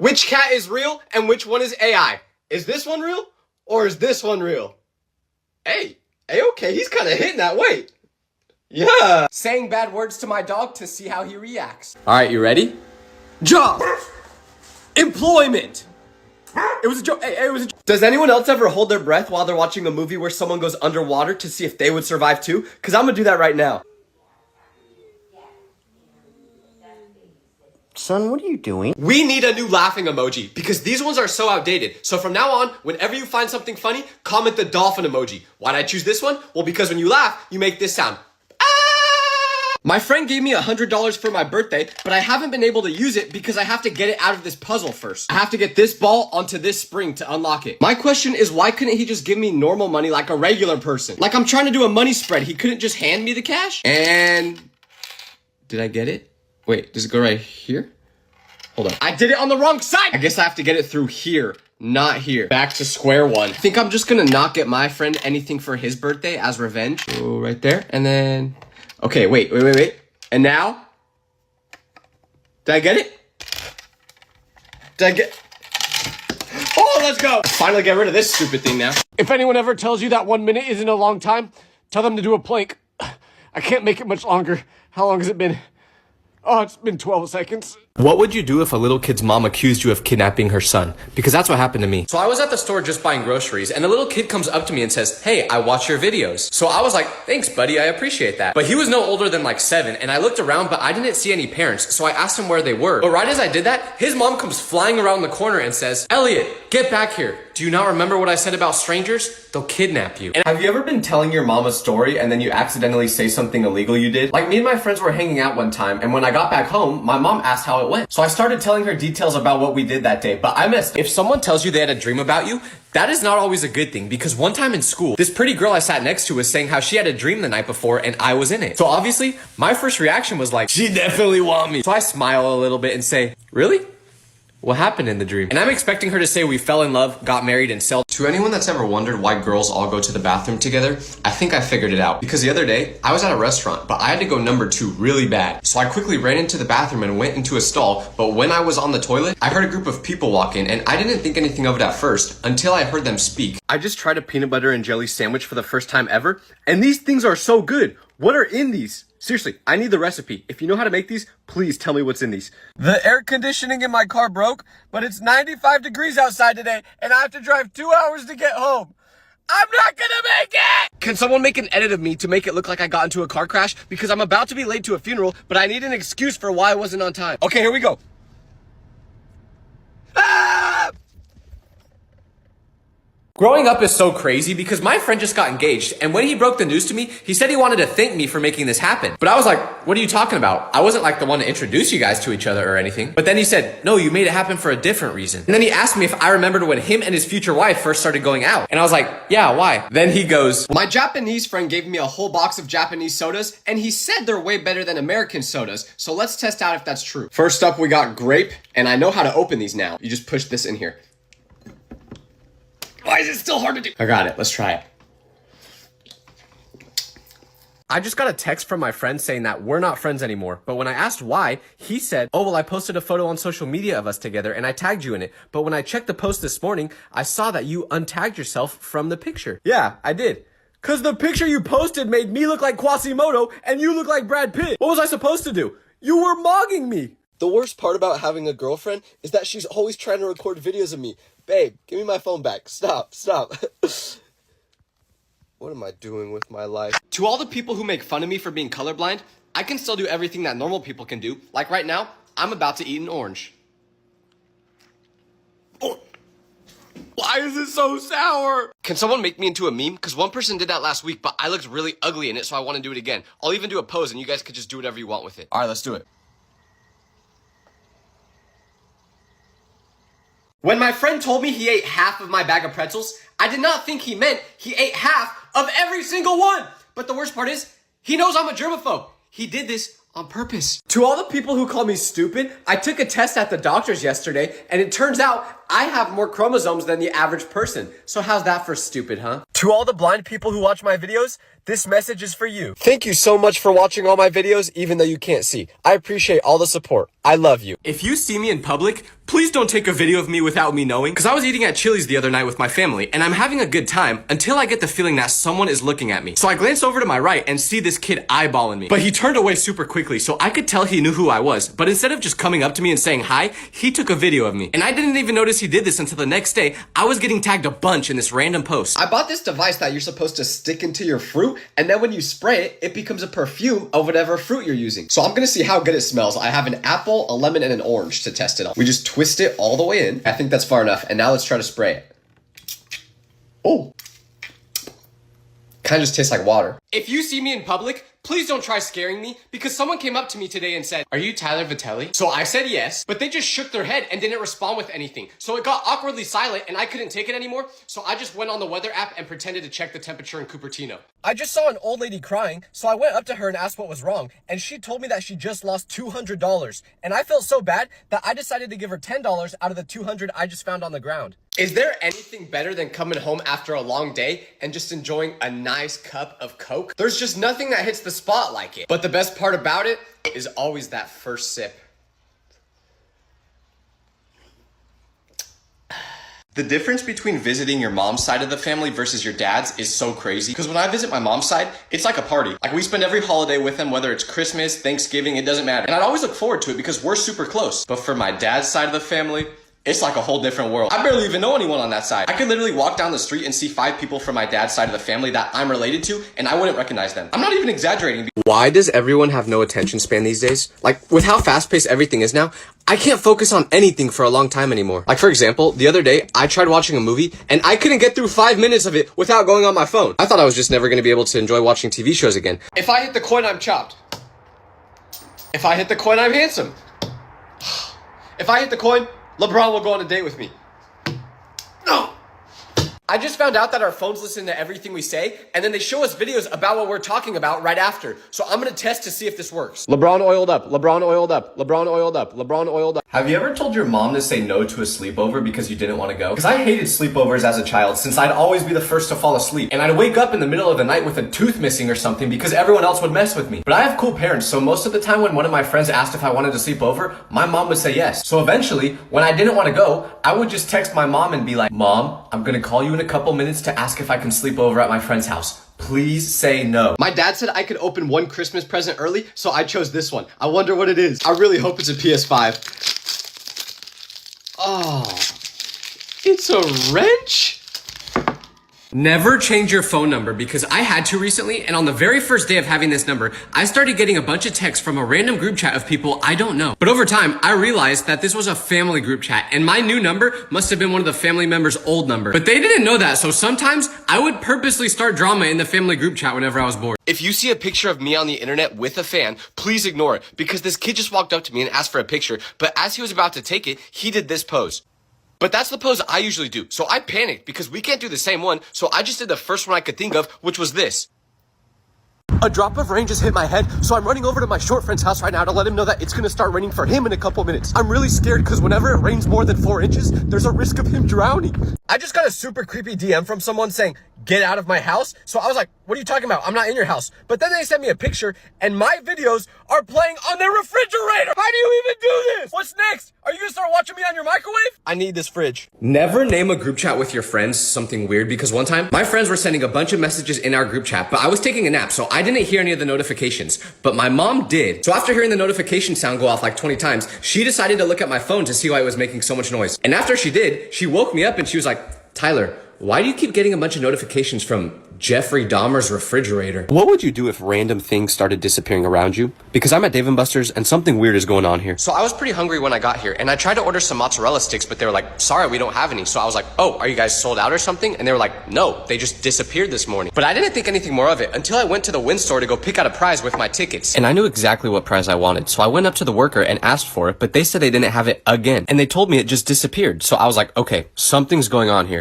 Which cat is real and which one is AI? Is this one real or is this one real? Hey, okay, he's kind of hitting that weight. Yeah. Saying bad words to my dog to see how he reacts. All right, you ready? Job. Employment. It was a joke. Hey, it was a joke. Does anyone else ever hold their breath while they're watching a movie where someone goes underwater to see if they would survive too? Because I'm going to do that right now. Son, what are you doing? We need a new laughing emoji because these ones are so outdated. So from now on, whenever you find something funny, comment the dolphin emoji. Why'd I choose this one? Well, because when you laugh, you make this sound. My friend gave me $100 for my birthday, but I haven't been able to use it because I have to get it out of this puzzle first. I have to get this ball onto this spring to unlock it. My question is, why couldn't he just give me normal money like a regular person? Like I'm trying to do a money spread. He couldn't just hand me the cash? And did I get it? Wait, does it go right here? Hold on. I did it on the wrong side. I guess I have to get it through here, not here. Back to square one. I think I'm just gonna not get my friend anything for his birthday as revenge. Go right there, and then... Okay, wait. And now? Did I get it? Oh, let's go. Finally get rid of this stupid thing now. If anyone ever tells you that 1 minute isn't a long time, tell them to do a plank. I can't make it much longer. How long has it been? Oh, it's been 12 seconds. What would you do if a little kid's mom accused you of kidnapping her son? Because that's what happened to me. So I was at the store just buying groceries, and the little kid comes up to me and says, "Hey, I watch your videos." So I was like, "Thanks, buddy, I appreciate that." But he was no older than like 7, and I looked around, but I didn't see any parents, so I asked him where they were. But right as I did that, his mom comes flying around the corner and says, "Elliot, get back here. Do you not remember what I said about strangers? They'll kidnap you." And have you ever been telling your mom a story and then you accidentally say something illegal you did? Like me and my friends were hanging out one time, and when I got back home, my mom asked how it went. So I started telling her details about what we did that day, but I missed. If someone tells you they had a dream about you, that is not always a good thing, because one time in school, this pretty girl I sat next to was saying how she had a dream the night before and I was in it. So obviously, my first reaction was like, she definitely want me. So I smile a little bit and say, really? What happened in the dream? And I'm expecting her to say we fell in love, got married, and sell. To anyone that's ever wondered why girls all go to the bathroom together, I think I figured it out. Because the other day, I was at a restaurant, but I had to go number 2 really bad. So I quickly ran into the bathroom and went into a stall, but when I was on the toilet, I heard a group of people walk in, and I didn't think anything of it at first, until I heard them speak. I just tried a peanut butter and jelly sandwich for the first time ever, and these things are so good. What are in these? Seriously, I need the recipe. If you know how to make these, please tell me what's in these. The air conditioning in my car broke, but it's 95 degrees outside today, and I have to drive 2 hours to get home. I'm not gonna make it! Can someone make an edit of me to make it look like I got into a car crash? Because I'm about to be late to a funeral, but I need an excuse for why I wasn't on time. Okay, here we go. Ah! Growing up is so crazy because my friend just got engaged, and when he broke the news to me, he said he wanted to thank me for making this happen. But I was like, what are you talking about? I wasn't like the one to introduce you guys to each other or anything. But then he said, no, you made it happen for a different reason. And then he asked me if I remembered when him and his future wife first started going out. And I was like, yeah, why? Then he goes, my Japanese friend gave me a whole box of Japanese sodas, and he said they're way better than American sodas. So let's test out if that's true. First up, we got grape, and I know how to open these now. You just push this in here. Why is it still hard to do? I got it. Let's try it. I just got a text from my friend saying that we're not friends anymore. But when I asked why, he said, oh, well, I posted a photo on social media of us together and I tagged you in it. But when I checked the post this morning, I saw that you untagged yourself from the picture. Yeah, I did. Cause the picture you posted made me look like Quasimodo and you look like Brad Pitt. What was I supposed to do? You were mogging me. The worst part about having a girlfriend is that she's always trying to record videos of me. Babe, give me my phone back. Stop. What am I doing with my life? To all the people who make fun of me for being colorblind, I can still do everything that normal people can do. Like right now, I'm about to eat an orange. Oh. Why is it so sour? Can someone make me into a meme? Because one person did that last week, but I looked really ugly in it, so I want to do it again. I'll even do a pose, and you guys could just do whatever you want with it. All right, let's do it. When my friend told me he ate half of my bag of pretzels, I did not think he meant he ate half of every single one. But the worst part is, he knows I'm a germaphobe. He did this on purpose. To all the people who call me stupid, I took a test at the doctor's yesterday, and it turns out I have more chromosomes than the average person. So how's that for stupid, huh? To all the blind people who watch my videos, this message is for you. Thank you so much for watching all my videos, even though you can't see. I appreciate all the support. I love you. If you see me in public, please don't take a video of me without me knowing, because I was eating at Chili's the other night with my family, and I'm having a good time until I get the feeling that someone is looking at me. So I glance over to my right and see this kid eyeballing me, but he turned away super quickly, so I could tell he knew who I was. But instead of just coming up to me and saying hi, he took a video of me. And I didn't even notice he did this until the next day. I was getting tagged a bunch in this random post. I bought this device that you're supposed to stick into your fruit, and then when you spray it, it becomes a perfume of whatever fruit you're using. So I'm gonna see how good it smells. I have an apple, a lemon, and an orange to test it on. We just twist it all the way in. I think that's far enough. And now let's try to spray it. Oh. Kind of just tastes like water. If you see me in public, please don't try scaring me, because someone came up to me today and said, "Are you Tyler Vitelli?" So I said yes, but they just shook their head and didn't respond with anything. So it got awkwardly silent and I couldn't take it anymore. So I just went on the weather app and pretended to check the temperature in Cupertino. I just saw an old lady crying, so I went up to her and asked what was wrong, and she told me that she just lost $200. And I felt so bad that I decided to give her $10 out of the $200 I just found on the ground. Is there anything better than coming home after a long day and just enjoying a nice cup of Coke? There's just nothing that hits the spot like it. But the best part about it is always that first sip. The difference between visiting your mom's side of the family versus your dad's is so crazy. Because when I visit my mom's side, it's like a party. Like, we spend every holiday with them, whether it's Christmas, Thanksgiving, it doesn't matter. And I'd always look forward to it because we're super close. But for my dad's side of the family, it's like a whole different world. I barely even know anyone on that side. I could literally walk down the street and see 5 people from my dad's side of the family that I'm related to, and I wouldn't recognize them. I'm not even exaggerating. Why does everyone have no attention span these days? Like, with how fast-paced everything is now, I can't focus on anything for a long time anymore. Like, for example, the other day, I tried watching a movie, and I couldn't get through 5 minutes of it without going on my phone. I thought I was just never gonna be able to enjoy watching TV shows again. If I hit the coin, I'm chopped. If I hit the coin, I'm handsome. If I hit the coin, LeBron will go on a date with me. No! I just found out that our phones listen to everything we say, and then they show us videos about what we're talking about right after. So I'm gonna test to see if this works. LeBron oiled up, LeBron oiled up, LeBron oiled up, LeBron oiled up. Have you ever told your mom to say no to a sleepover because you didn't want to go? Because I hated sleepovers as a child, since I'd always be the first to fall asleep. And I'd wake up in the middle of the night with a tooth missing or something because everyone else would mess with me. But I have cool parents, so most of the time when one of my friends asked if I wanted to sleep over, my mom would say yes. So eventually, when I didn't want to go, I would just text my mom and be like, "Mom, I'm gonna call you in a couple minutes to ask if I can sleep over at my friend's house. Please say no." My dad said I could open one Christmas present early, so I chose this one. I wonder what it is. I really hope it's a PS5. Oh, it's a wrench? Never change your phone number, because I had to recently, and on the very first day of having this number, I started getting a bunch of texts from a random group chat of people I don't know. But over time, I realized that this was a family group chat, and my new number must have been one of the family members' old number. But they didn't know that, so sometimes I would purposely start drama in the family group chat whenever I was bored. If you see a picture of me on the internet with a fan, please ignore it, because this kid just walked up to me and asked for a picture, but as he was about to take it, he did this pose. But that's the pose I usually do, so I panicked because we can't do the same one, so I just did the first one I could think of, which was this. A drop of rain just hit my head, so I'm running over to my short friend's house right now to let him know that it's gonna start raining for him in a couple minutes. I'm really scared because whenever it rains more than 4 inches, there's a risk of him drowning. I just got a super creepy DM from someone saying, "Get out of my house." So I was like, "What are you talking about? I'm not in your house." But then they sent me a picture and my videos are playing on their refrigerator. How do you even do this? What's next? Are you gonna start watching me on your microwave? I need this fridge. Never name a group chat with your friends something weird, because one time my friends were sending a bunch of messages in our group chat, but I was taking a nap, so I didn't hear any of the notifications, but my mom did. So after hearing the notification sound go off like 20 times, she decided to look at my phone to see why it was making so much noise. And after she did, she woke me up and she was like, "Tyler, why do you keep getting a bunch of notifications from Jeffrey Dahmer's refrigerator?" What would you do if random things started disappearing around you? Because I'm at Dave & Buster's and something weird is going on here. So I was pretty hungry when I got here, and I tried to order some mozzarella sticks, but they were like, "Sorry, we don't have any." So I was like, "Oh, are you guys sold out or something?" And they were like, "No, they just disappeared this morning." But I didn't think anything more of it until I went to the Win store to go pick out a prize with my tickets. And I knew exactly what prize I wanted, so I went up to the worker and asked for it, but they said they didn't have it again. And they told me it just disappeared. So I was like, okay, something's going on here.